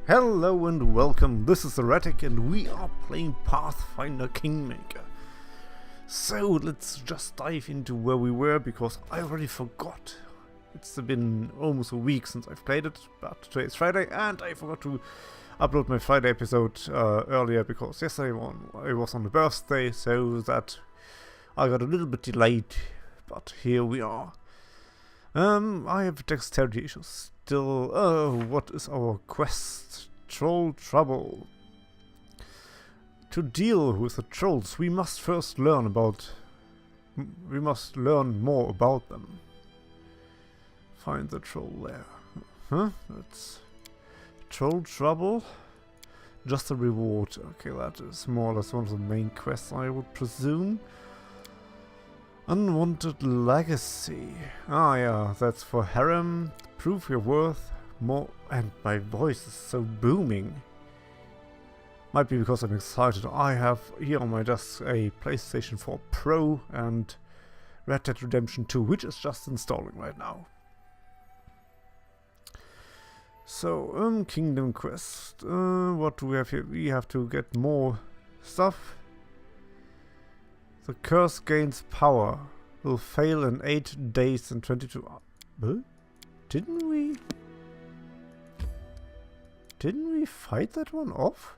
Hello and welcome, this is Heretic and we are playing Pathfinder Kingmaker. So let's just dive into where we were because I already forgot. It's been almost a week since I've played it, but today is Friday and I forgot to upload my Friday episode earlier because yesterday I was on a birthday, so that I got a little bit delayed, but here we are. I have dexterity issues still. Oh, what is our quest? Troll trouble. To deal with the trolls, we must first learn more about them. Find the troll there. Huh? That's troll trouble. Just a reward. Okay, that is more or less one of the main quests, I would presume. Unwanted legacy. Ah yeah, that's for harem. Prove your worth more. And my voice is so booming. Might be because I'm excited. I have here on my desk a PlayStation 4 Pro and Red Dead Redemption 2, which is just installing right now. So, Kingdom Quest. What do we have here? We have to get more stuff. The curse gains power. Will fail in 8 days and 22 hours. Huh? Didn't we fight that one off?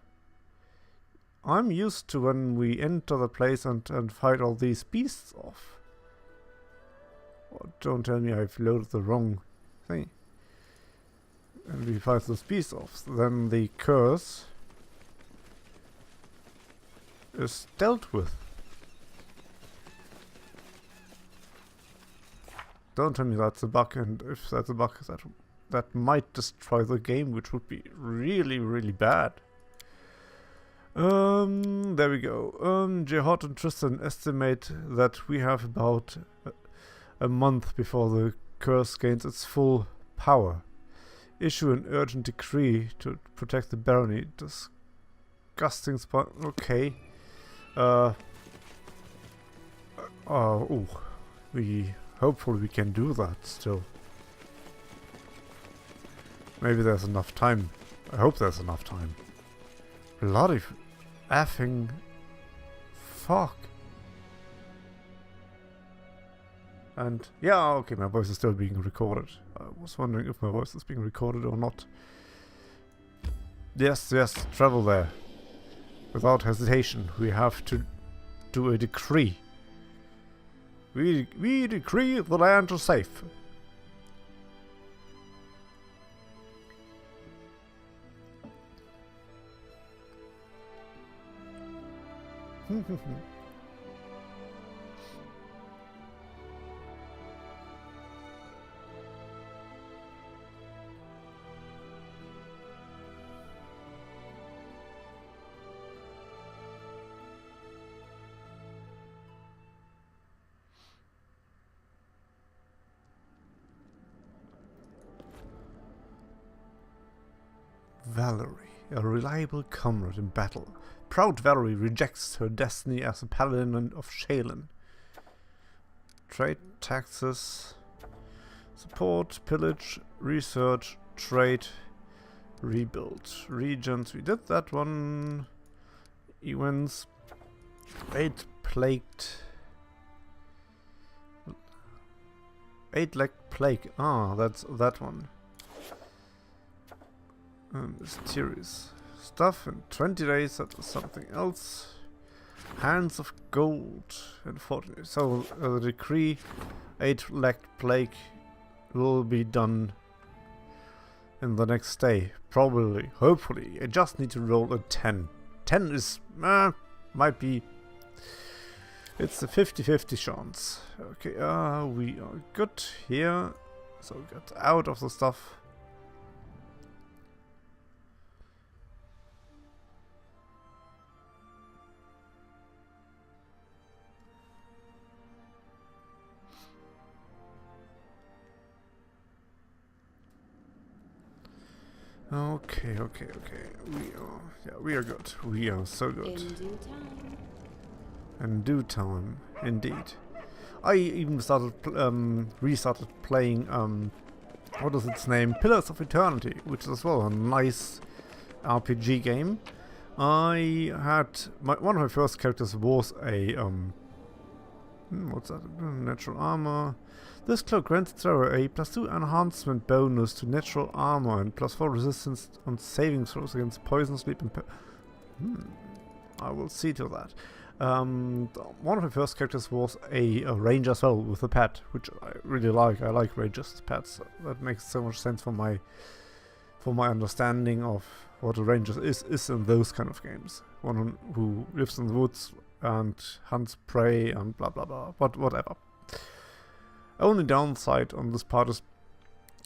I'm used to when we enter the place and fight all these beasts off. Oh, don't tell me I've loaded the wrong thing. And we fight those beasts off. Then the curse is dealt with. Don't tell me that's a bug, and if that's a bug, that might destroy the game, which would be really, really bad. There we go. Jihad and Tristan estimate that we have about a month before the curse gains its full power. Issue an urgent decree to protect the barony. Disgusting spot. Okay. Hopefully we can do that still. Maybe there's enough time. I hope there's enough time. Bloody effing fuck. And yeah, okay, my voice is still being recorded. I was wondering if my voice is being recorded or not. Yes, travel there. Without hesitation, we have to do a decree. We decree the land is safe. Valerie, a reliable comrade in battle. Proud Valerie rejects her destiny as a paladin of Shaylin. Trade, taxes, support, pillage, research, trade, rebuild. Regions, we did that one. Events, 8 plagued. 8-leg plague. Ah, that's that one. Mysterious stuff in 20 days, that is something else. Hands of gold and 40. So the decree 8-leg plague will be done in the next day. Probably, hopefully. I just need to roll a 10. 10 is, might be, it's a 50-50 chance. Okay, we are good here. So get out of the stuff. Okay. We are good. We are so good. In due time. In due time, indeed. I even restarted playing, what is its name? Pillars of Eternity, which is as well a nice RPG game. I had one of my first characters was a what's that? Natural armor. This cloak grants its wearer a +2 enhancement bonus to natural armor and +4 resistance on saving throws against poison, sleep, and I will see to that. One of my first characters was a ranger as well, with a pet, which I really like. I like rangers as pets. That makes so much sense for my understanding of what a ranger is in those kind of games. One who lives in the woods and hunts prey and blah blah blah, but whatever. Only downside on this part is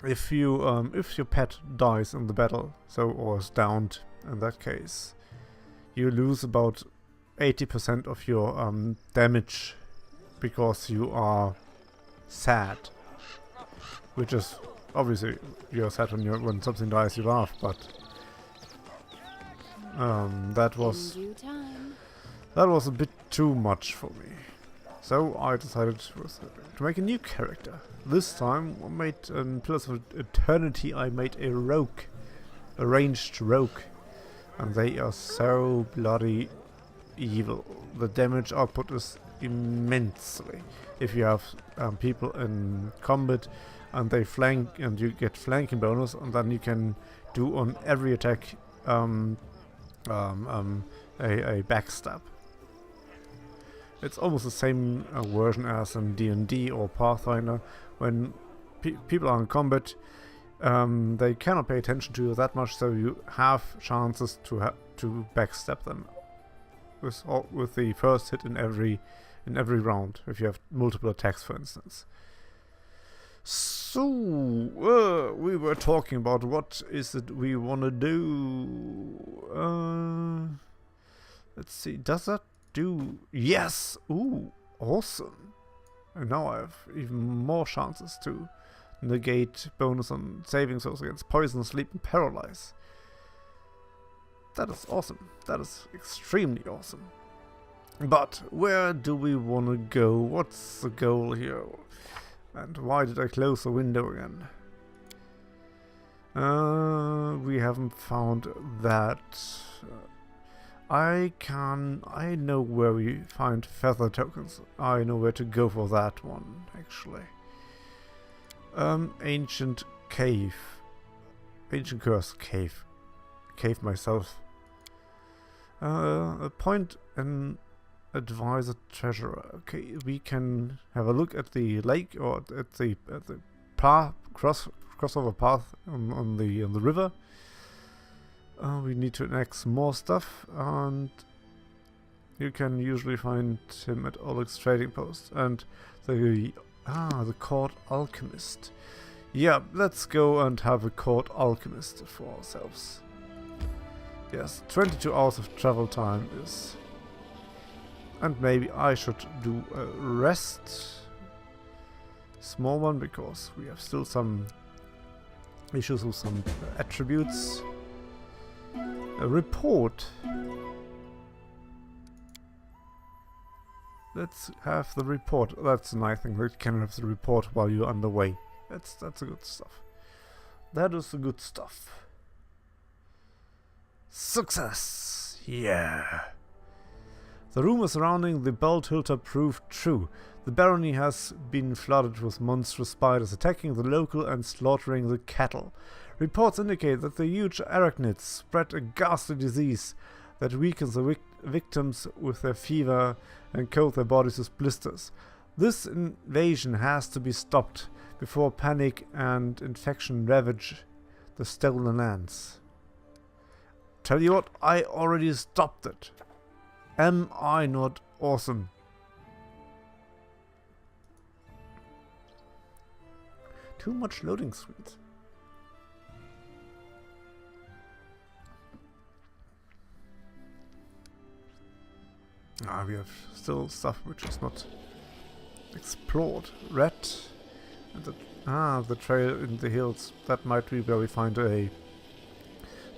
if your pet dies in the battle, or is downed in that case, you lose about 80% of your damage because you are sad. Which is obviously you're sad when something dies, you laugh, but that was a bit too much for me. So I decided to make a new character. This time I made in Pillars of Eternity. I made a rogue, a ranged rogue, and they are so bloody evil. The damage output is immensely. If you have people in combat and they flank, and you get flanking bonus, and then you can do on every attack a backstab. It's almost the same version as in D&D or Pathfinder. When people are in combat, they cannot pay attention to you that much, so you have chances to backstab them with the first hit in every round, if you have multiple attacks, for instance. So we were talking about what is it we want to do. Let's see. Does that do? Yes. Ooh, awesome. And now I have even more chances to negate bonus on saving throws against poison, sleep, and paralyze. That is awesome. That is extremely awesome. But where do we want to go? What's the goal here? And why did I close the window again? We haven't found that. I know where we find feather tokens. I know where to go for that one, actually. Ancient cave. Ancient curse cave. Cave myself. Appoint an advisor treasurer. Okay, we can have a look at the lake, or at the path, crossover path on the river. We need to annex more stuff, and you can usually find him at Oleg's trading post. And the court alchemist. Yeah, let's go and have a court alchemist for ourselves. Yes, 22 hours of travel time is... And maybe I should do a rest. Small one, because we have still some issues with some attributes. A report. Let's have the report. That's a nice thing. We can have the report while you're underway. That's the good stuff. That is the good stuff. Success! Yeah! The rumors surrounding the Baldur proved true. The barony has been flooded with monstrous spiders attacking the local and slaughtering the cattle. Reports indicate that the huge arachnids spread a ghastly disease that weakens the victims with their fever and coat their bodies with blisters. This invasion has to be stopped before panic and infection ravage the stolen lands. Tell you what, I already stopped it. Am I not awesome? Too much loading screens. We have still stuff which is not explored. Red. And the trail in the hills. That might be where we find a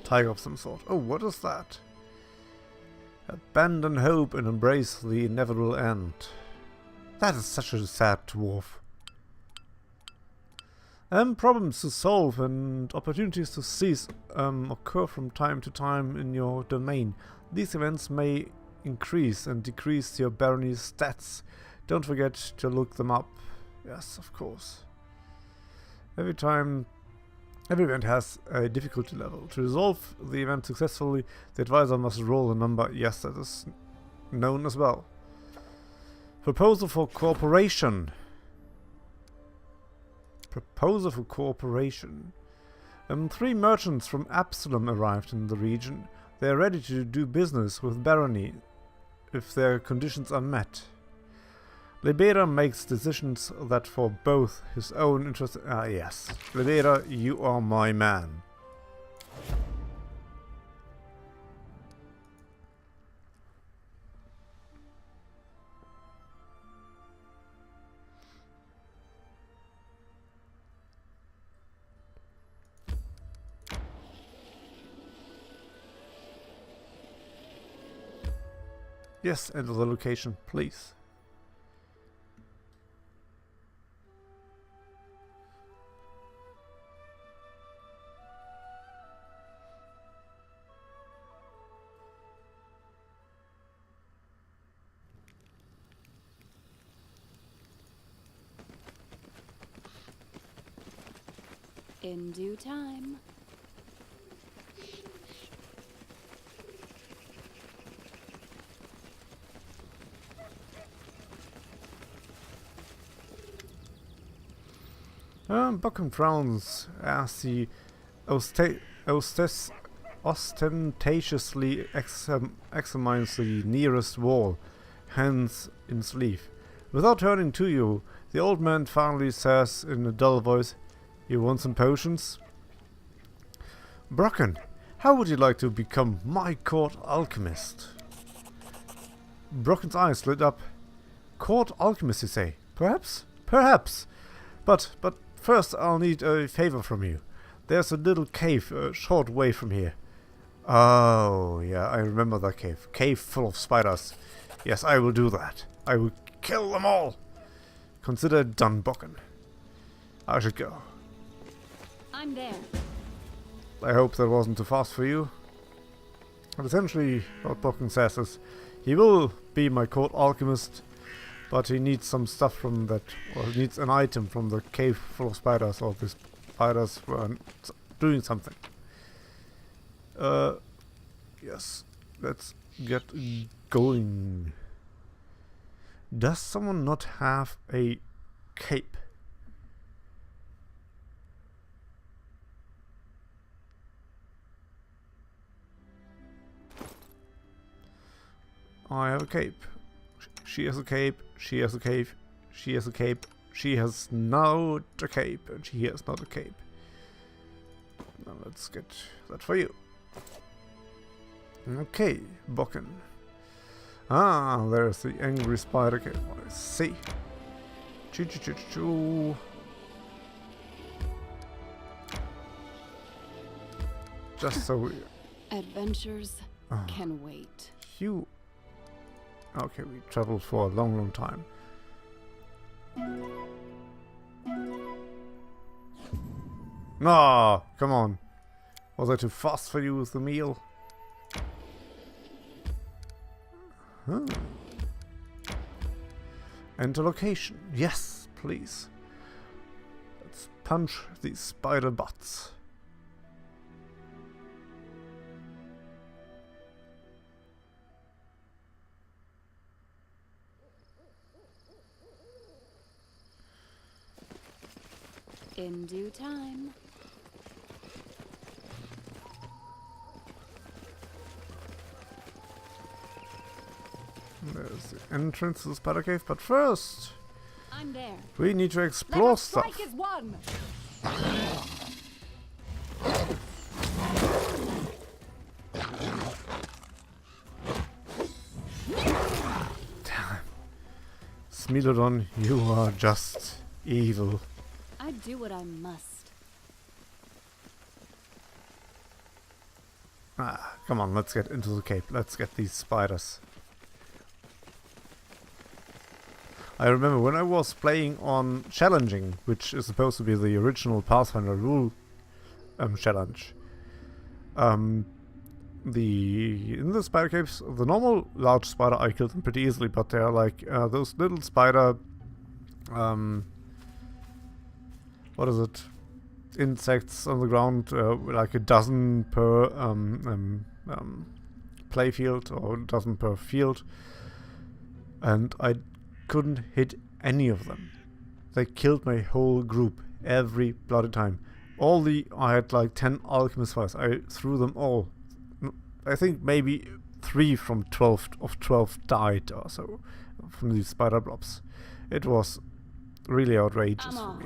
tiger of some sort. Oh, what is that? Abandon hope and embrace the inevitable end. That is such a sad dwarf. Problems to solve and opportunities to seize occur from time to time in your domain. These events may increase and decrease your barony's stats. Don't forget to look them up. Yes, of course. Every event has a difficulty level. To resolve the event successfully, the advisor must roll a number. Yes, that is known as well. Proposal for cooperation. Proposal for cooperation. 3 merchants from Absalom arrived in the region. They are ready to do business with barony if their conditions are met. Libera makes decisions that for both his own interest... yes. Libera, you are my man. Yes, enter the location, please. In due time. Buckham frowns as he ostentatiously examines the nearest wall, hands in sleeve. Without turning to you, the old man finally says in a dull voice, "You want some potions?" "Brocken, how would you like to become my court alchemist?" Brocken's eyes lit up. "Court alchemist, you say? Perhaps? Perhaps! But first I'll need a favor from you. There's a little cave a short way from here." "Oh, yeah, I remember that cave. Cave full of spiders. Yes, I will do that. I will kill them all. Consider it done, Brocken. I should go." I'm there. I hope that wasn't too fast for you. And essentially, what Brocken says is, he will be my court alchemist, but he needs some stuff from that, or he needs an item from the cave full of spiders, or the spiders were doing something. Yes, let's get going. Does someone not have a cape? I have a cape. She has a cape. She has a cape. She has a cape. She has not a cape, and she has not a cape. Now let's get that for you. Okay, Brocken. Ah, there's the angry spider cape. I see. Choo choo choo choo. Just so we... Adventures can wait. You... Okay, we traveled for a long, long time. Ah, come on. Was I too fast for you with the meal? Huh. Enter location. Yes, please. Let's punch these spider butts. In due time. There's the entrance to the spider cave, but first I'm there. we need to explore stuff. Strike is one. Damn. Smilodon, you are just evil. I do what I must. Ah, come on, let's get into the cave. Let's get these spiders. I remember when I was playing on Challenging, which is supposed to be the original Pathfinder rule challenge. In the spider caves, the normal large spider I killed them pretty easily, but they're like those little spider, what is it? Insects on the ground, like a dozen per playfield or a dozen per field, and I couldn't hit any of them. They killed my whole group every bloody time. I had like 10 alchemist fires. I threw them all. I think maybe 3 from 12 died or so from these spider blobs. It was really outrageous for me.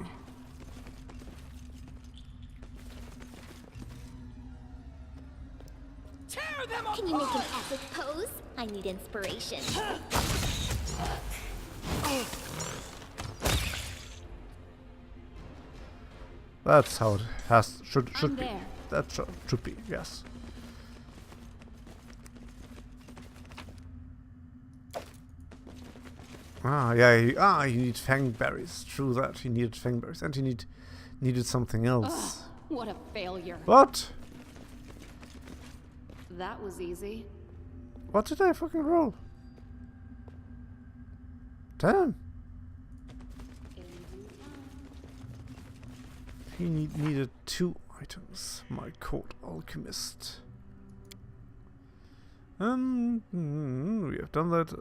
Can you make an epic pose? I need inspiration. That's how it should be. there. That should be, yes. Yeah, you need fangberries. True that, he needed fangberries. And he needed something else. Ugh, what a failure. What? That was easy. What did I fucking roll? Damn. He needed 2 items. My cold alchemist. We have done that.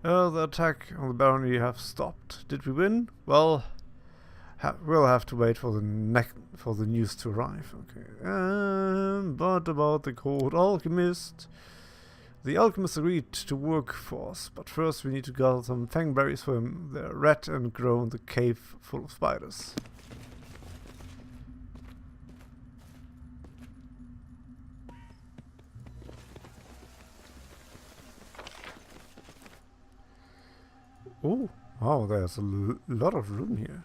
The attack on the barony have stopped. Did we win? Well, we'll have to wait for the news to arrive. Okay. But about the cold alchemist. The alchemist agreed to work for us, but first we need to gather some fangberries for him. They're red and grow in the cave full of spiders. Oh, wow, there's a lot of room here.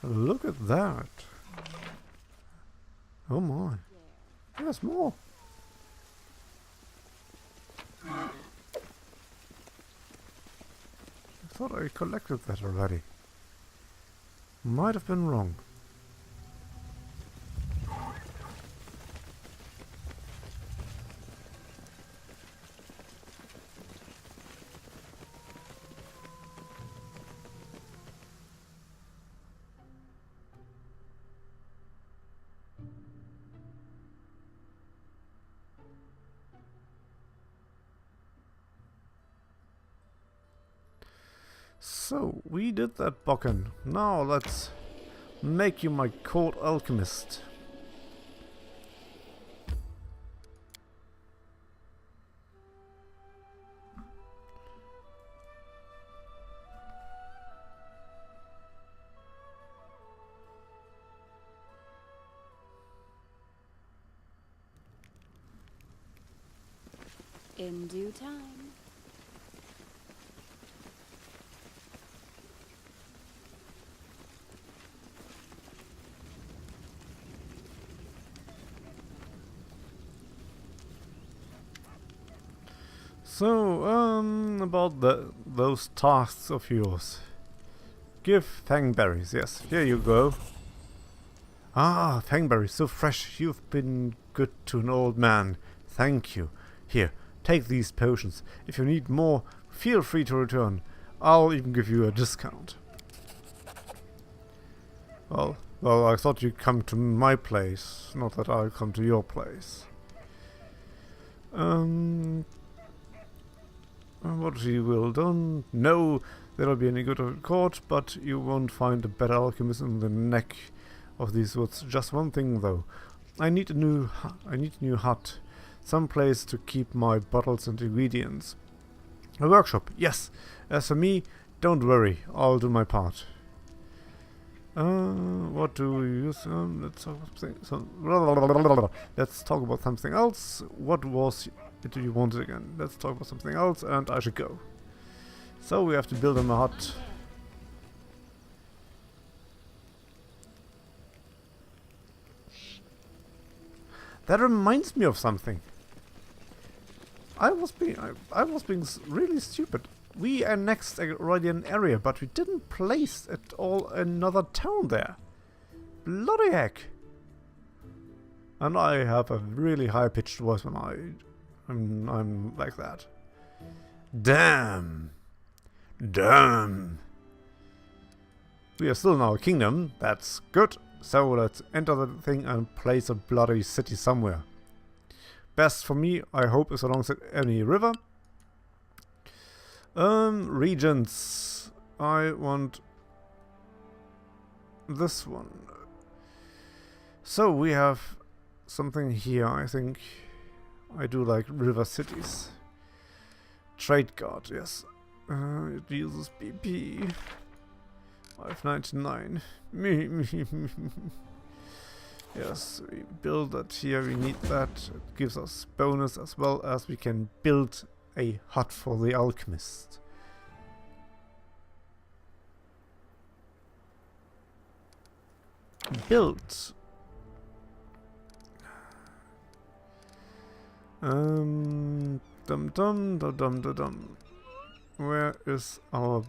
Look at that. Oh my. There's more. I thought I collected that already. Might have been wrong. So, we did that, Bokken. Now let's make you my cold alchemist. In due time. So, about those tasks of yours. Give fangberries, yes, here you go. Ah, fangberries, so fresh, you've been good to an old man. Thank you. Here, take these potions. If you need more, feel free to return. I'll even give you a discount. Well, I thought you'd come to my place, not that I'll come to your place. What you will done? No, there'll be any good at court, but you won't find a better alchemist in the neck of these woods. Just one thing though, I need a new hut, some place to keep my bottles and ingredients. A workshop, yes. As for me, don't worry, I'll do my part. What do we use? Let's talk about something else. What was do you want it again? Let's talk about something else, and I should go. So we have to build him a hut. That reminds me of something. I was being really stupid. We annexed already an area, but we didn't place at all another town there. Bloody heck! And I have a really high-pitched voice when I'm like that. Damn! Damn! We are still in our kingdom. That's good. So let's enter the thing and place a bloody city somewhere. Best for me, I hope, is alongside any river. Regions. I want this one. So we have something here, I think. I do like river cities. Trade guard, yes. It uses BP. 599. Yes, we build that here, we need that. It gives us bonus as well as we can build a hut for the alchemist. Built. Dum dum dum dum dum dum. Where is our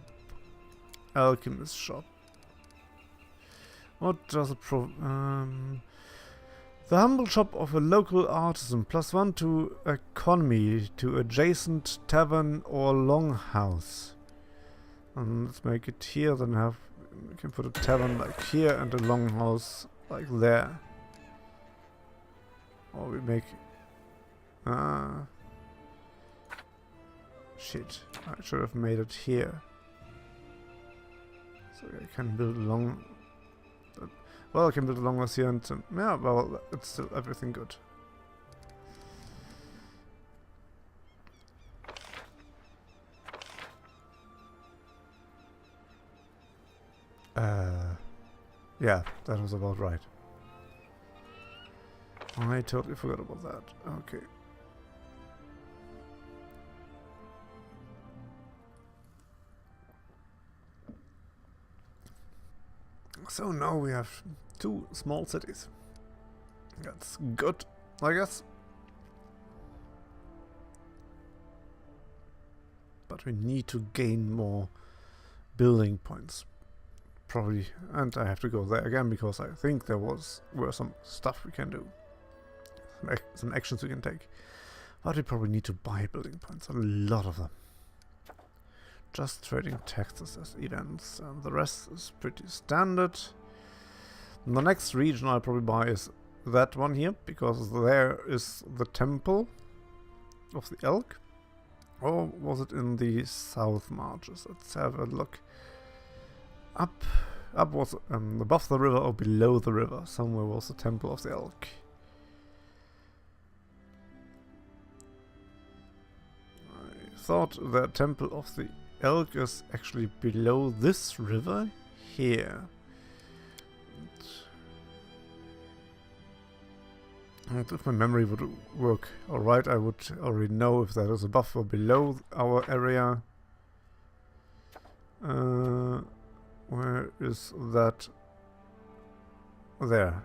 alchemist shop? What does it the humble shop of a local artisan, +1 to economy to adjacent tavern or longhouse. And let's make it here, then we can put a tavern like here and a longhouse like there. Or we make shit, I should have made it here. So I can build long. Well, I can build a longhouse here and yeah, well, it's still everything good. Yeah, that was about right. I totally forgot about that. Okay. So now we have 2 small cities. That's good, I guess. But we need to gain more building points. Probably, and I have to go there again because I think there were some stuff we can do. Some actions we can take. But we probably need to buy building points, a lot of them. Just trading taxes as events, and the rest is pretty standard. The next region I'll probably buy is that one here, because there is the temple of the elk. Or was it in the south marches? Let's have a look. Up was above the river or below the river. Somewhere was the temple of the elk. I thought the temple of the elk is actually below this river here. And if my memory would work alright, I would already know if that is above or below our area. Where is that? There.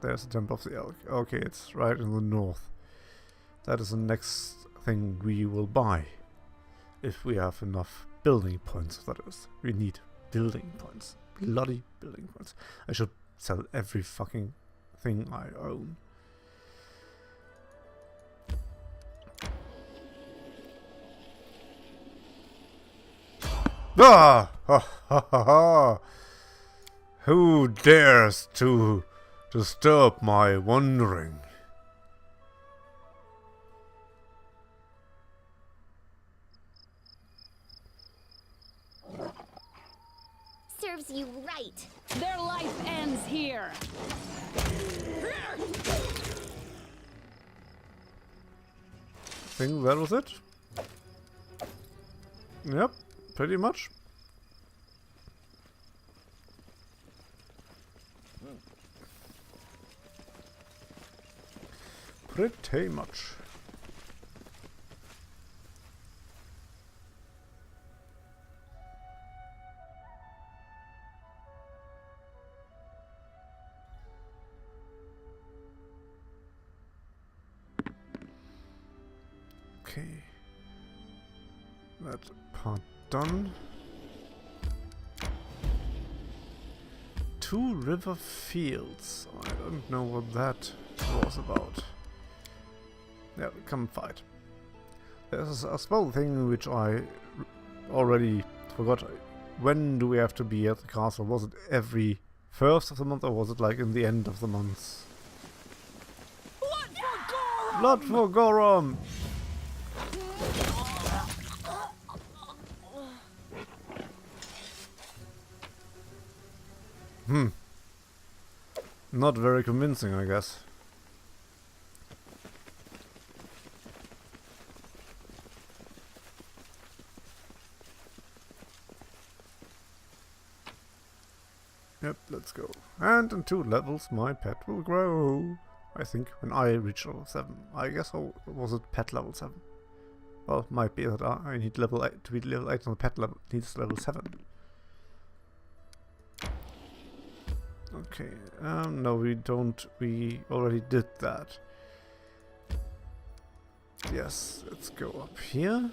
There's the Temple of the Elk. Okay, it's right in the north. That is the next thing we will buy. If we have enough building points, that is. We need building points. Bloody building points. I should sell every fucking thing I own. Ah! Ha ha ha ha! Who dares to disturb my wandering? Serves you right. Their life ends here. I think that was it. Yep, pretty much. Pretty much. Okay. That part done. 2 river fields. I don't know what that was about. Yeah, come fight. There's a small thing which I already forgot. When do we have to be at the castle? Was it every first of the month, or was it like in the end of the month? Blood for Gorum! Not very convincing, I guess. Yep, let's go. And in 2 levels my pet will grow. I think when I reach level 7. I guess was it pet level 7? Well, might be that I need level 8 to be level 8 on the pet level. It needs level 7. Okay, no we don't. We already did that. Yes, let's go up here.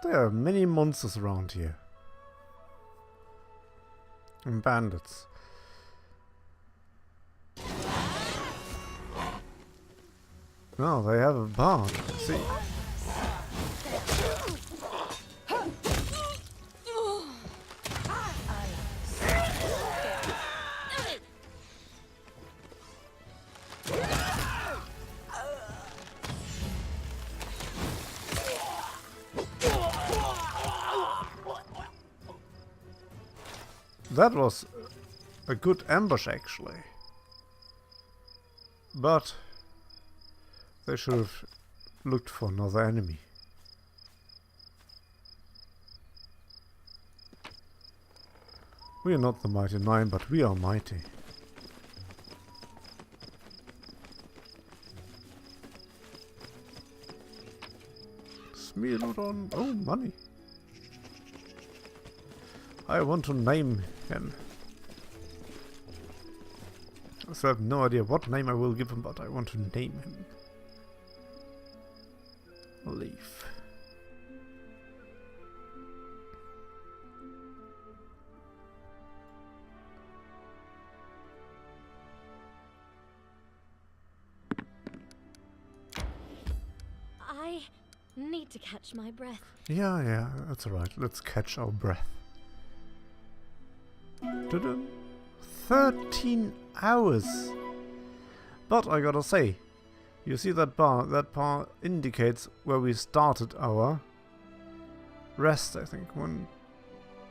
There are many monsters around here. And bandits. No, they have a barn. See. That was a good ambush, actually. But they should have looked for another enemy. We are not the mighty 9, but we are mighty. Smealodon. Oh, money. I want to name him. So I have no idea what name I will give him, but I want to name him. Leaf. I need to catch my breath. Yeah, that's alright. Let's catch our breath. 13 hours! But I gotta say, you see that bar? That bar indicates where we started our rest, I think. 1,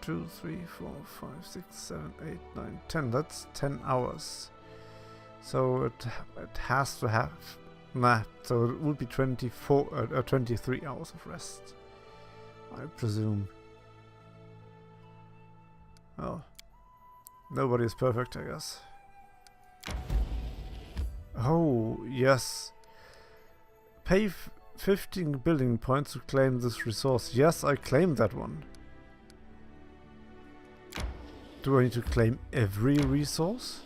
2, 3, 4, 5, 6, 7, 8, 9, 10. That's 10 hours. So it has to have... Nah, so it would be 23 hours of rest, I presume. Oh. Nobody is perfect, I guess. Oh, yes. Pay 15 building points to claim this resource. Yes, I claimed that one. Do I need to claim every resource?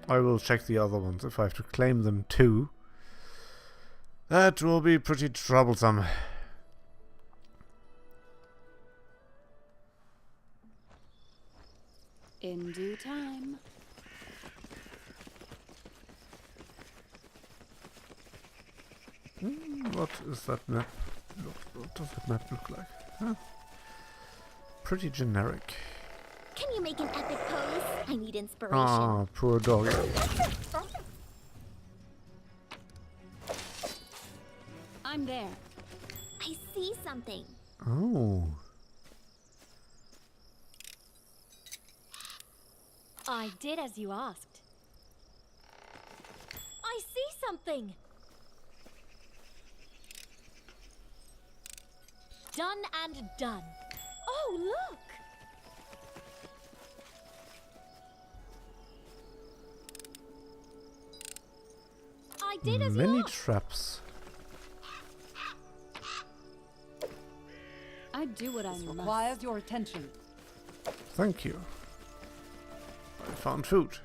I will check the other ones if I have to claim them too. That will be pretty troublesome. In due time. What is that map? What does that map look like? Huh? Pretty generic. Can you make an epic pose? I need inspiration. Ah, poor doggy. I'm there. I see something. Oh. I did as you asked. I see something. Done and done. Oh, look! I did as you Many asked. traps. I do what I This must. requires your attention. Thank you. I found food.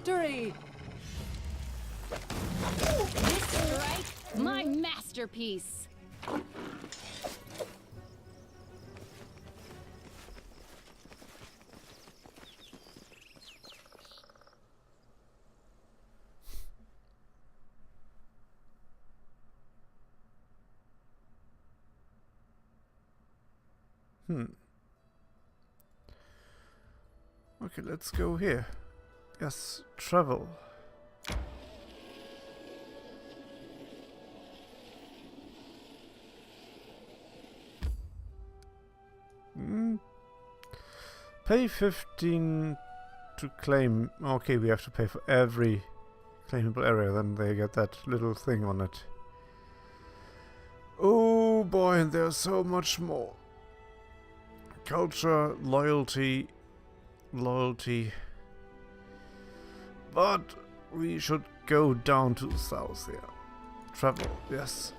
victory! This strike, my masterpiece! Okay, let's go here. Yes, travel. Pay 15 to claim. Okay, we have to pay for every claimable area, then they get that little thing on it. Oh boy, and there's so much more. Culture, loyalty. But we should go down to the south here. Travel, yes.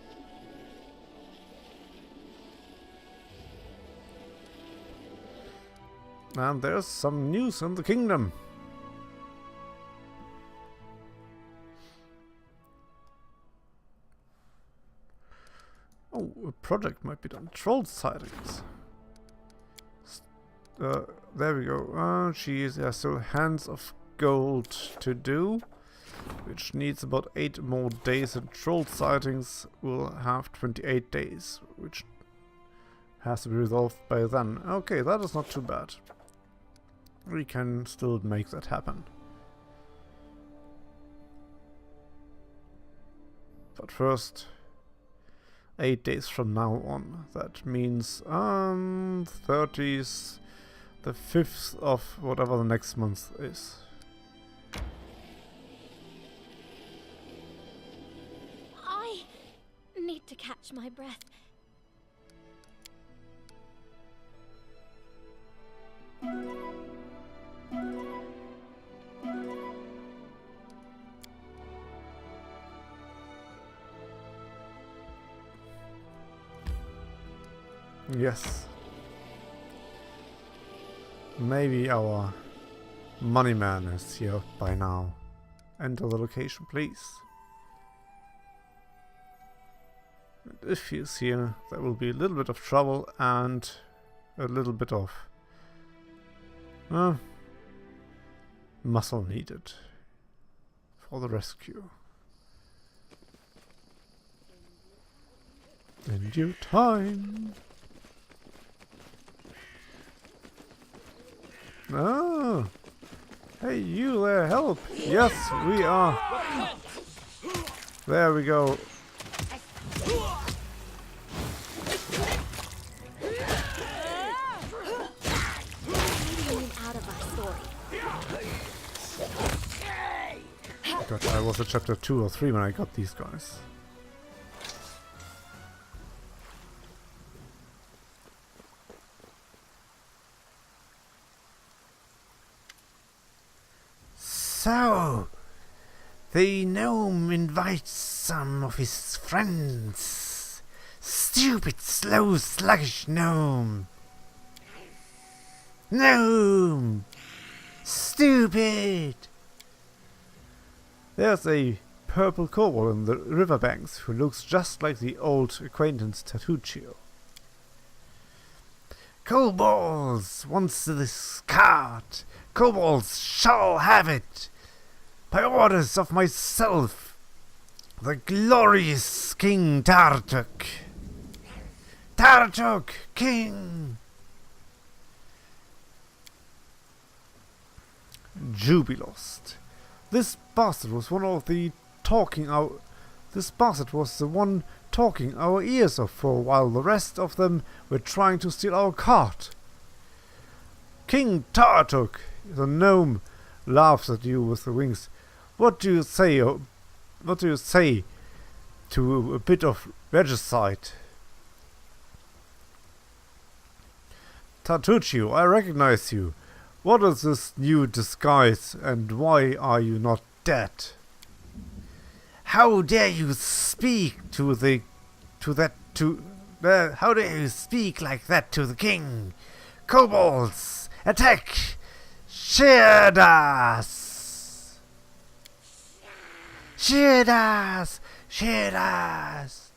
And there's some news in the kingdom. Oh, a project might be done. Troll sightings. There we go. She has still hands of gold to do, which needs about 8 more days, and troll sightings will have 28 days, which has to be resolved by then. Okay, that is not too bad. We can still make that happen. But first, 8 days from now on. That means 30s, the 5th of whatever the next month is. I need to catch my breath. Yes. Maybe our money man is here by now. Enter the location, please. And if he is here, there will be a little bit of trouble and a little bit of muscle needed for the rescue. In due time. Oh, hey, you there, help! Yes, we are. There we go. God, I was at chapter 2 or 3 when I got these guys. So, the gnome invites some of his friends. Stupid, slow, sluggish gnome. Gnome! Stupid! There's a purple kobold in the riverbanks who looks just like the old acquaintance Tatuccio. Kobolds wants this cart. Kobolds shall have it. By orders of myself, the glorious King Tartuk. Tartuk, King! Jubilost. This bastard was one of the talking our... This bastard was the one talking our ears off for a while. The rest of them were trying to steal our cart. King Tartuk, the gnome, laughs at you with the wings. What do you say? What do you say to a bit of regicide? Tatuccio, I recognize you. What is this new disguise, and why are you not dead? How dare you speak how dare you speak like that to the king? Kobolds, attack! Shear us! Shoot us! Shoot us!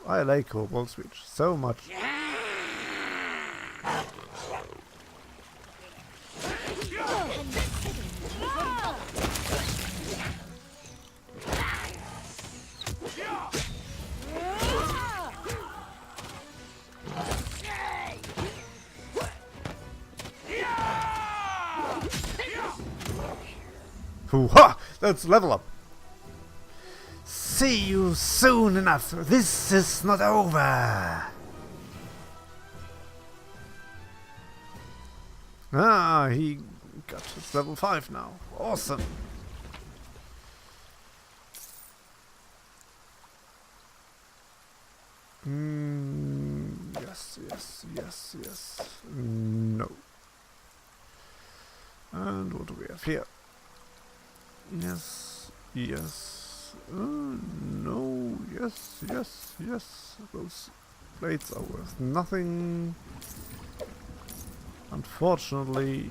I like Cobalt Switch so much. Hoo-ha! Let's level up. See you soon enough. This is not over. Ah, he got his level 5 now. Awesome. Yes, yes, yes, yes. No. And what do we have here? Yes, yes. No, yes, yes, yes. Those plates are worth nothing. Unfortunately.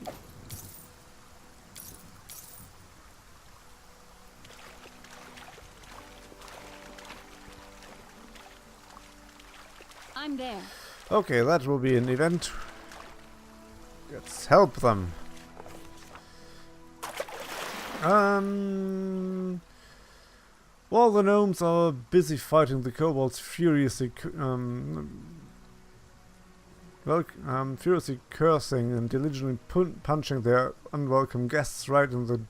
I'm there. Okay, that will be an event. Let's help them. While the gnomes are busy fighting the kobolds furiously furiously cursing and diligently punching their unwelcome guests right in the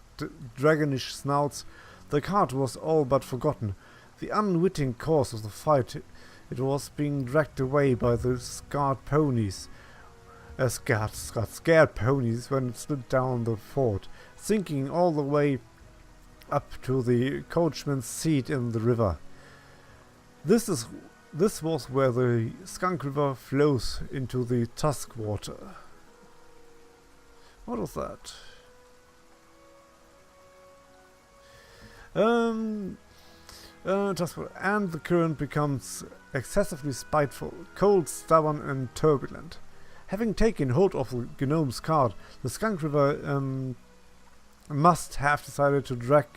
dragonish snouts, the cart was all but forgotten. The unwitting cause of the fight, it was being dragged away by the scared ponies. Scared ponies when it slid down the ford, sinking all the way up to the coachman's seat in the river. This was where the Skunk River flows into the Tusk Water. What was that? Tusk Water. And the current becomes excessively spiteful, cold, stubborn, and turbulent. Having taken hold of the gnome's cart, the Skunk River must have decided to drag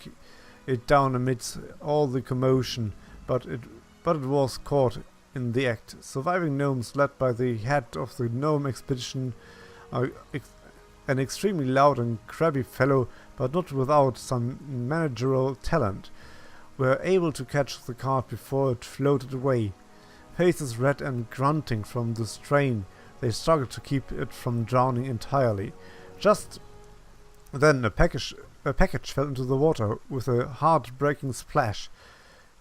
it down amidst all the commotion, but it was caught in the act. Surviving gnomes, led by the head of the gnome expedition, an extremely loud and crabby fellow, but not without some managerial talent, were able to catch the cart before it floated away. Faces red and grunting from the strain, they struggled to keep it from drowning entirely. Just then a package fell into the water with a heart-breaking splash.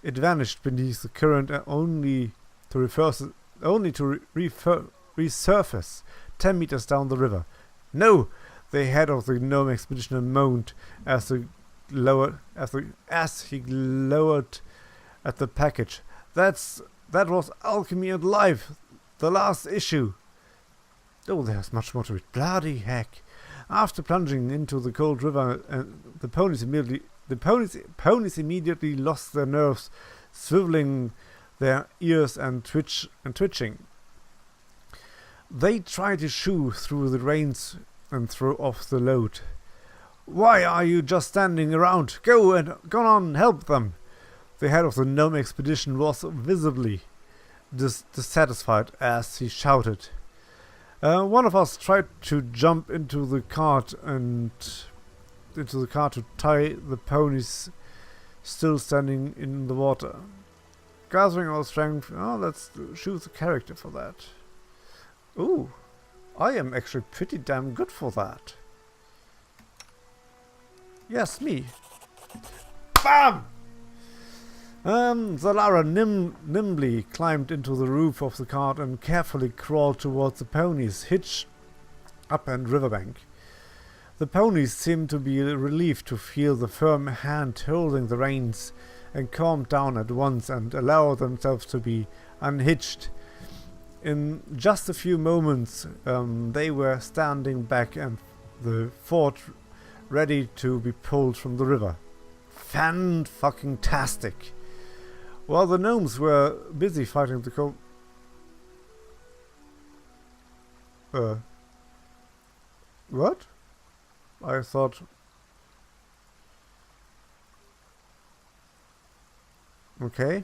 It vanished beneath the current only to resurface 10 meters down the river. No! The head of the gnome expeditioner moaned as he glowered at the package. That was Alchemy and Life, the last issue. Oh, there's much more to it. Bloody heck! After plunging into the cold river, the ponies immediately lost their nerves, swiveling their ears and twitching. They tried to shoo through the reins and throw off the load. Why are you just standing around? Go on, help them! The head of the gnome expedition was visibly dissatisfied as he shouted. One of us tried to jump into the cart to tie the ponies still standing in the water. Gathering our strength, let's choose a character for that. Ooh, I am actually pretty damn good for that. Yes, me. BAM! Zalara nimbly climbed into the roof of the cart and carefully crawled towards the ponies, hitched up and riverbank. The ponies seemed to be relieved to feel the firm hand holding the reins, and calmed down at once and allowed themselves to be unhitched. In just a few moments, they were standing back and the fort ready to be pulled from the river. Fan-fucking-tastic! While the gnomes were busy fighting the what? I thought... Okay.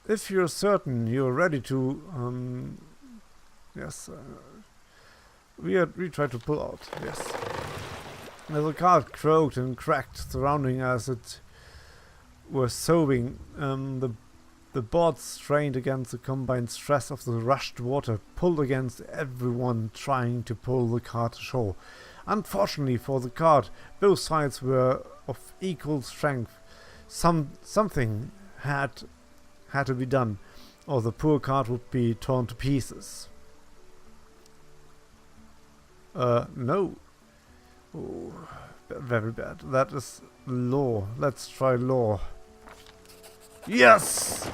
If you're certain you're ready to... yes. We try to pull out. Yes. The cart croaked and cracked, surrounding as it were sobbing. The board strained against the combined stress of the rushed water, pulled against everyone trying to pull the cart ashore. Unfortunately for the cart, both sides were of equal strength. Something had to be done, or the poor cart would be torn to pieces. No. Oh, very bad. That is law. Let's try law. Yes!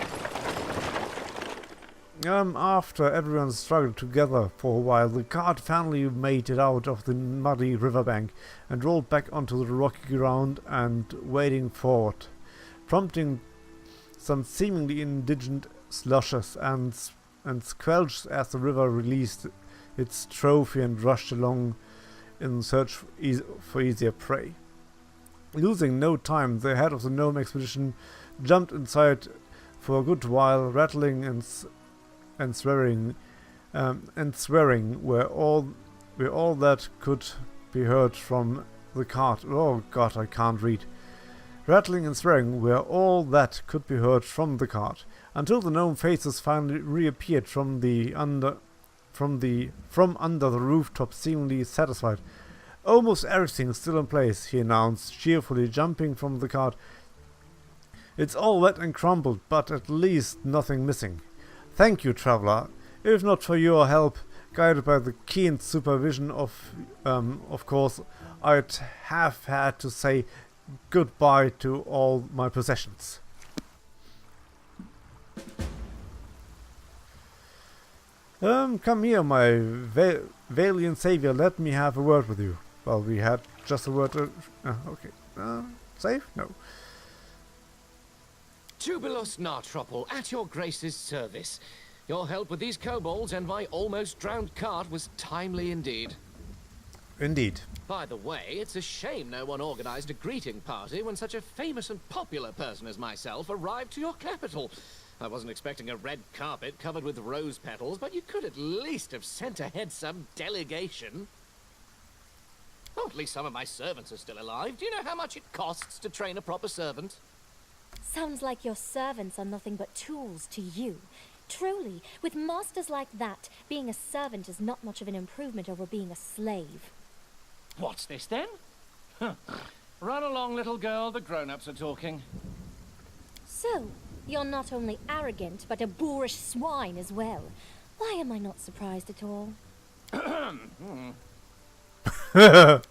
After everyone struggled together for a while, the cart finally made it out of the muddy riverbank and rolled back onto the rocky ground and wading forward, prompting some seemingly indigent slushes and squelched as the river released its trophy and rushed along in search for easier prey. Losing no time, the head of the gnome expedition jumped inside for a good while, rattling and swearing were all that could be heard from the cart. Oh God, I can't read. Rattling and swearing were all that could be heard from the cart, until the gnome faces finally reappeared from under the rooftop, seemingly satisfied. Almost everything's still in place, he announced, cheerfully jumping from the cart. It's all wet and crumbled, but at least nothing missing. Thank you, traveler. If not for your help, guided by the keen supervision of course, I'd have had to say goodbye to all my possessions. Come here, my valiant savior. Let me have a word with you. Well, we had just a word. Okay. Safe? No. Jubilost Nartropple, at your grace's service. Your help with these kobolds and my almost drowned cart was timely indeed. Indeed. By the way, it's a shame no one organized a greeting party when such a famous and popular person as myself arrived to your capital. I wasn't expecting a red carpet covered with rose petals, but you could at least have sent ahead some delegation. Oh, at least some of my servants are still alive. Do you know how much it costs to train a proper servant? Sounds like your servants are nothing but tools to you. Truly, with masters like that, being a servant is not much of an improvement over being a slave. What's this then? Run along, little girl. The grown-ups are talking. So, you're not only arrogant, but a boorish swine as well. Why am I not surprised at all?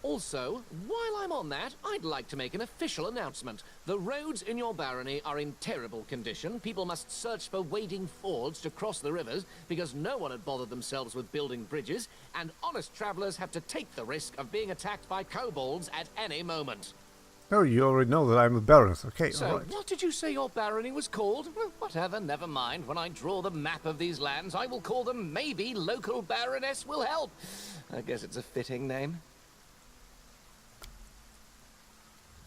Also, while I'm on that, I'd like to make an official announcement. The roads in your barony are in terrible condition. People must search for wading fords to cross the rivers because no one had bothered themselves with building bridges, and honest travelers have to take the risk of being attacked by kobolds at any moment. Oh, you already know that I'm the Baroness. Okay, So, alright. what did you say your barony was called? Well, whatever, never mind. When I draw the map of these lands, I will call them Maybe Local Baroness Will Help. I guess it's a fitting name.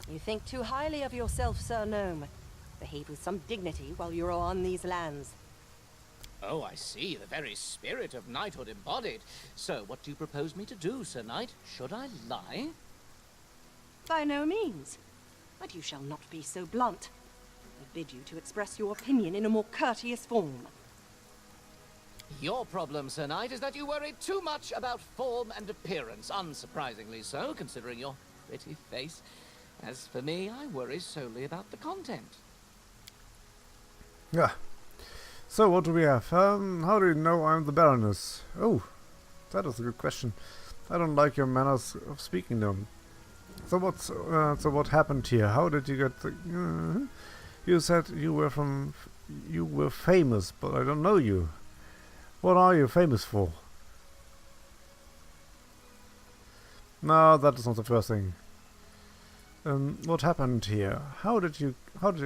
You think too highly of yourself, Sir Gnome. Behave with some dignity while you're on these lands. Oh, I see. The very spirit of knighthood embodied. So, what do you propose me to do, Sir Knight? Should I lie? By no means. But you shall not be so blunt. I bid you to express your opinion in a more courteous form. Your problem, Sir Knight, is that you worry too much about form and appearance. Unsurprisingly so, considering your pretty face. As for me, I worry solely about the content. Yeah. So, what do we have? How do you know I'm the Baroness? Oh, that is a good question. I don't like your manners of speaking them. So what happened here? How did you get the... You said you were famous, but I don't know you. What are you famous for? No, that is not the first thing. What happened here? How did your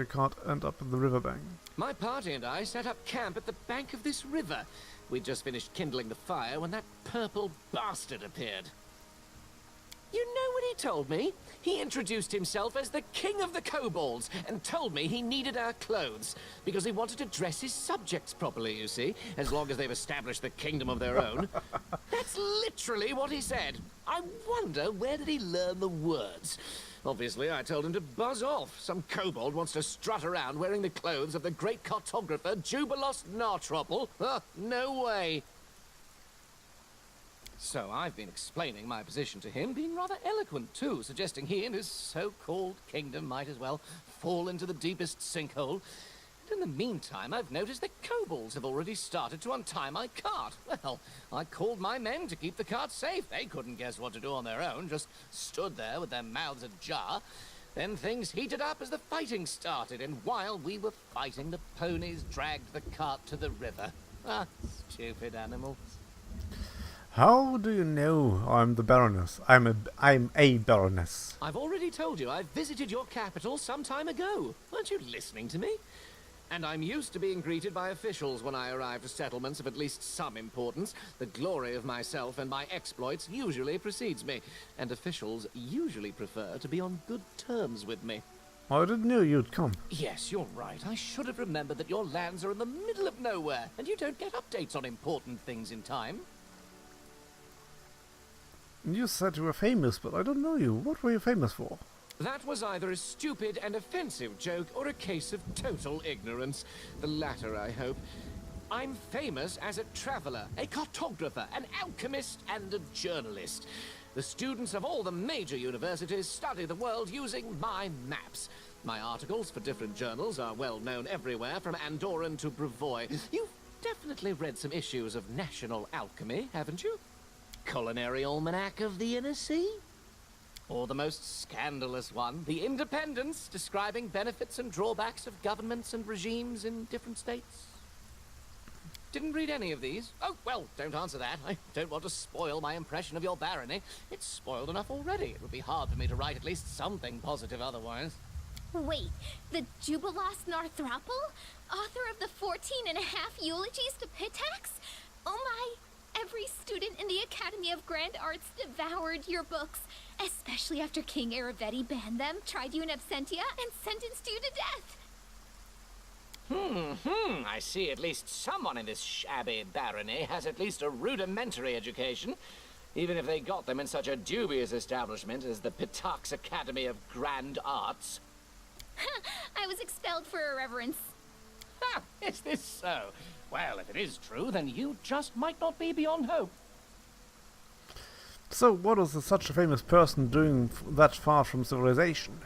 cart end up in the riverbank? My party and I set up camp at the bank of this river. We'd just finished kindling the fire when that purple bastard appeared. You know what he told me? He introduced himself as the King of the Kobolds and told me he needed our clothes because he wanted to dress his subjects properly, you see, as long as they've established the kingdom of their own. That's literally what he said. I wonder, where did he learn the words? Obviously, I told him to buzz off. Some kobold wants to strut around wearing the clothes of the great cartographer Jubilost. No way. So I've been explaining my position to him, being rather eloquent too, suggesting he and his so-called kingdom might as well fall into the deepest sinkhole. And in the meantime, I've noticed that kobolds have already started to untie my cart. Well, I called my men to keep the cart safe. They couldn't guess what to do on their own, just stood there with their mouths ajar. Then things heated up as the fighting started, and while we were fighting, the ponies dragged the cart to the river. Ah, stupid animals. How do you know I'm the Baroness? I'm a Baroness. I've already told you I visited your capital some time ago. Weren't you listening to me? And I'm used to being greeted by officials when I arrive to settlements of at least some importance. The glory of myself and my exploits usually precedes me, and officials usually prefer to be on good terms with me. I didn't know you'd come. Yes, you're right. I should have remembered that your lands are in the middle of nowhere, and you don't get updates on important things in time. You said you were famous, but I don't know you. What were you famous for? That was either a stupid and offensive joke or a case of total ignorance. The latter, I hope. I'm famous as a traveler, a cartographer, an alchemist, and a journalist. The students of all the major universities study the world using my maps. My articles for different journals are well known everywhere, from Andorran to Brevoy. You've definitely read some issues of National Alchemy, haven't you? Culinary Almanac of the Inner Sea? Or the most scandalous one, The Independence, describing benefits and drawbacks of governments and regimes in different states? Didn't read any of these? Oh, well, don't answer that. I don't want to spoil my impression of your barony. It's spoiled enough already. It would be hard for me to write at least something positive otherwise. Wait, the Jubilost Narthropple? Author of the 14.5 eulogies to Pitax? Oh my! Every student in the Academy of Grand Arts devoured your books, especially after King Aravetti banned them, tried you in absentia, and sentenced you to death. I see at least someone in this shabby barony has at least a rudimentary education, even if they got them in such a dubious establishment as the Pitax Academy of Grand Arts. I was expelled for irreverence. Ha! Is this so? Well, if it is true, then you just might not be beyond hope. So, what is such a famous person doing that far from civilization?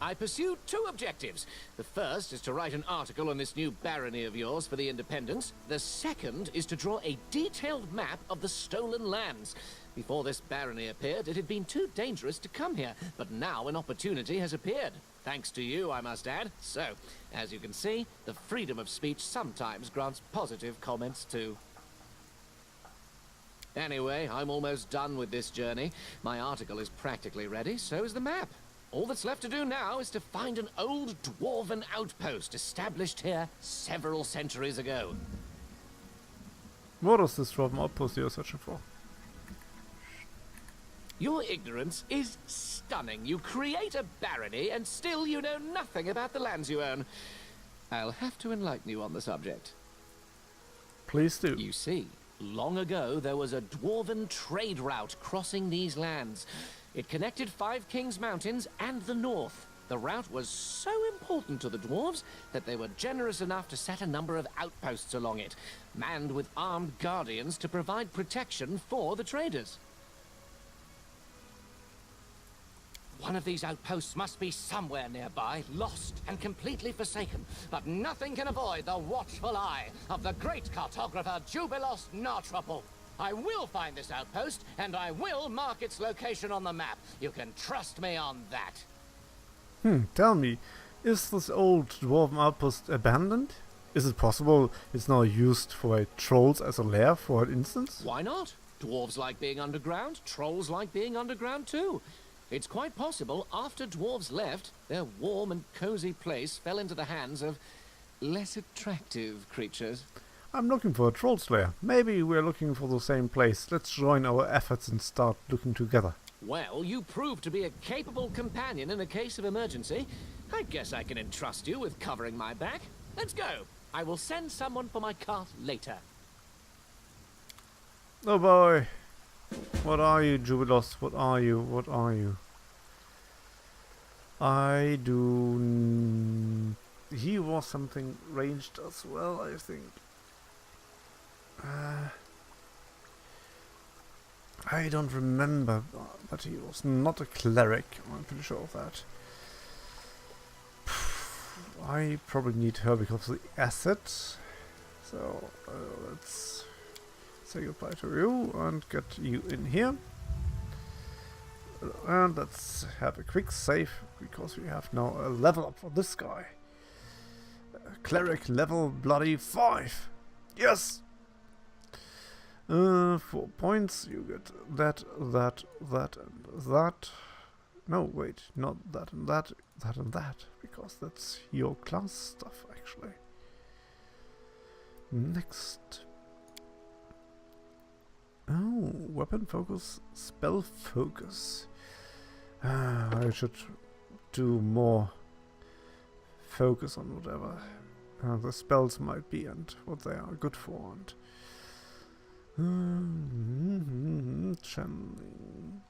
I pursued two objectives. The first is to write an article on this new barony of yours for the Independence. The second is to draw a detailed map of the stolen lands. Before this barony appeared, it had been too dangerous to come here, but now an opportunity has appeared. Thanks to you, I must add. So, as you can see, the freedom of speech sometimes grants positive comments too. Anyway, I'm almost done with this journey. My article is practically ready, so is the map. All that's left to do now is to find an old dwarven outpost established here several centuries ago. What is this dwarven outpost you're searching for? Your ignorance is stunning. You create a barony, and still you know nothing about the lands you own. I'll have to enlighten you on the subject. Please do. You see, long ago there was a dwarven trade route crossing these lands. It connected Five Kings Mountains and the north. The route was so important to the dwarves that they were generous enough to set a number of outposts along it, manned with armed guardians to provide protection for the traders. One of these outposts must be somewhere nearby, lost and completely forsaken. But nothing can avoid the watchful eye of the great cartographer Jubilost Narthropple. I will find this outpost, and I will mark its location on the map. You can trust me on that. Tell me, is this old dwarven outpost abandoned? Is it possible it's now used for trolls as a lair, for instance? Why not? Dwarves like being underground, trolls like being underground too. It's quite possible after dwarves left, their warm and cozy place fell into the hands of less attractive creatures. I'm looking for a troll slayer. Maybe we're looking for the same place. Let's join our efforts and start looking together. Well, you proved to be a capable companion in a case of emergency. I guess I can entrust you with covering my back. Let's go. I will send someone for my cart later. Oh boy. What are you, Jubilost? What are you? What are you? He was something ranged as well, I think. I don't remember, but he was not a cleric. I'm pretty sure of that. I probably need her because of the asset. So let's say goodbye to you and get you in here. And let's have a quick save because we have now a level up for this guy. Cleric level bloody 5. Yes! 4 points, you get that, and that. No, wait, not that and that, and that, because that's your class stuff, actually. Next. Oh, weapon focus, spell focus. I should do more focus on whatever the spells might be and what they are good for. And channeling.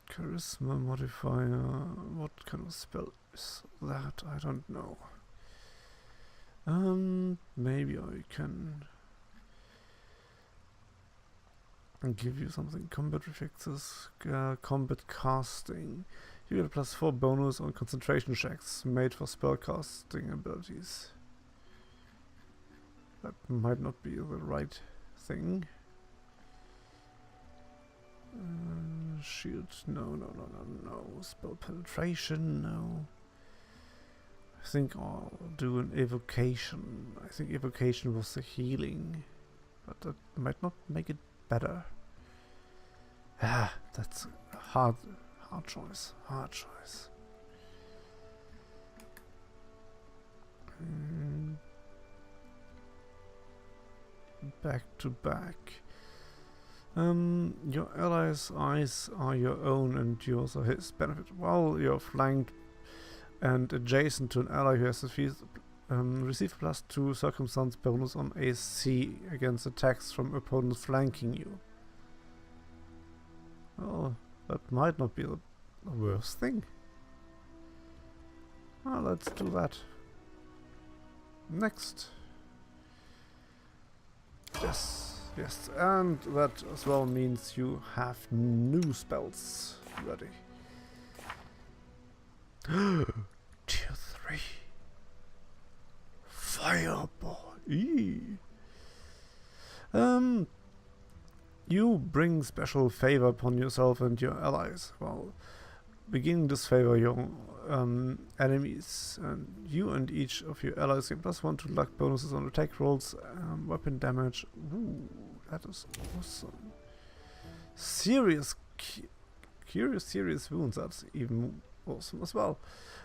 Charisma modifier. What kind of spell is that? I don't know. Maybe I can give you something. Combat reflexes, combat casting. You get a +4 bonus on concentration checks made for spell casting abilities. That might not be the right thing. Shield, no. Spell penetration, no. I think I'll do an evocation. I think evocation was the healing, but that might not make it better. Ah, that's a hard choice. Back to back. Your allies' eyes are your own and yours are his benefit. While you're flanked and adjacent to an ally who has receive +2 circumstance bonus on AC against attacks from opponents flanking you. Well, that might not be the worst thing. Well, let's do that. Next. Yes, and that as well means you have new spells ready. Tier 3. Fireball. You bring special favor upon yourself and your allies. While beginning this favor, your enemies and you and each of your allies get +1 to luck bonuses on attack rolls, weapon damage. Ooh, that is awesome. Serious wounds. That's even awesome as well.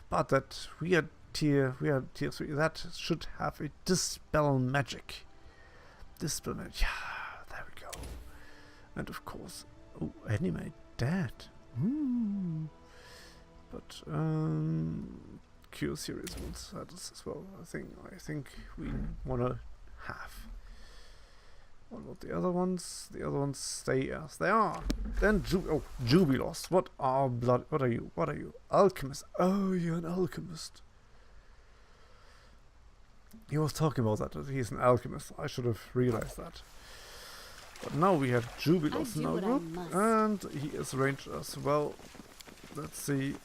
But that we are tier 3. That should have a dispel magic. Dispel magic. Yeah, there we go. And of course, animate dead. Ooh. But cure serious wounds. That is as well a thing I think we wanna have. What about the other ones? The other ones stay as they are. Then Jubilost. What are you? What are you? Alchemist. Oh, you're an alchemist. He was talking about that he's an alchemist. I should have realized that. But now we have Jubilost in our group, and he is ranged as well. Let's see.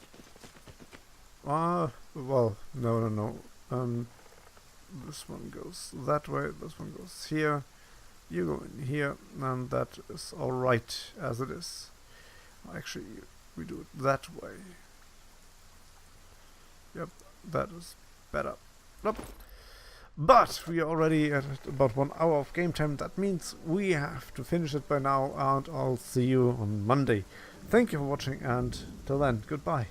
Well, no. This one goes that way. This one goes here. You go in here, and that is alright as it is. Actually, we do it that way. Yep, that is better. Nope. But we are already at about 1 hour of game time. That means we have to finish it by now, and I'll see you on Monday. Thank you for watching, and till then, goodbye.